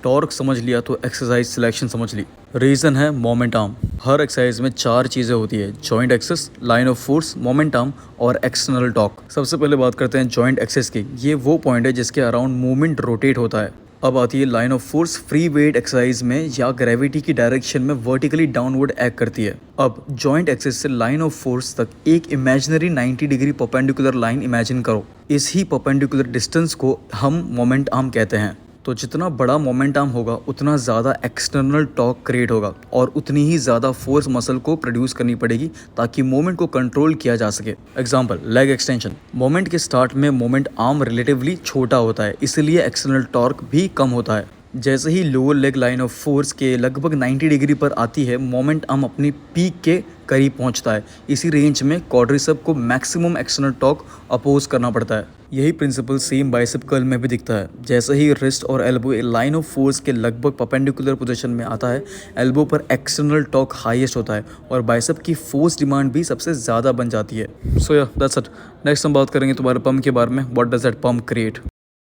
Torque समझ लिया तो एक्सरसाइज सिलेक्शन समझ ली। रीज़न है मोमेंट आर्म। हर एक्सरसाइज में 4 चीज़ें होती है, joint axis, line of force, moment arm और एक्सटर्नल टॉर्क। सबसे पहले बात करते हैं जॉइंट एक्सेस की। ये वो पॉइंट है जिसके अराउंड मूवमेंट रोटेट होता है। अब आती है line of force. Free weight exercise में या ग्रेविटी की डायरेक्शन में वर्टिकली डाउनवर्ड एक्ट करती है। अब जॉइंट एक्सेस से लाइन ऑफ फोर्स तक एक imaginary 90 degree perpendicular line imagine करो। इस ही परपेंडिकुलर डिस्टेंस को हम मोमेंट आर्म कहते हैं। तो जितना बड़ा मोमेंट आर्म होगा उतना ज़्यादा एक्सटर्नल टॉर्क क्रिएट होगा और उतनी ही ज़्यादा फोर्स मसल को प्रोड्यूस करनी पड़ेगी ताकि मोमेंट को कंट्रोल किया जा सके। Example, leg extension. मोमेंट के स्टार्ट में मोमेंट आर्म रिलेटिवली छोटा होता है, इसलिए एक्सटर्नल टॉर्क भी कम होता है। जैसे ही lower leg line of force के लगभग 90 डिग्री पर आती है, मोमेंट आर्म अपनी पीक के करीब पहुंचता है। इसी रेंज में क्वाड्रिसेप को मैक्सिमम एक्सटर्नल टॉर्क अपोज करना पड़ता है। यही प्रिंसिपल सेम बाइसेप कर्ल में भी दिखता है। जैसे ही रिस्ट और एल्बो लाइन ऑफ फोर्स के लगभग परपेंडिकुलर पोजीशन में आता है, एल्बो पर एक्सटर्नल टॉर्क हाईएस्ट होता है और बाइसेप की फोर्स डिमांड भी सबसे ज़्यादा बन जाती है। सो या दैट्स इट। नेक्स्ट हम बात करेंगे तुम्हारे पम्प के बारे में। What does that pump create.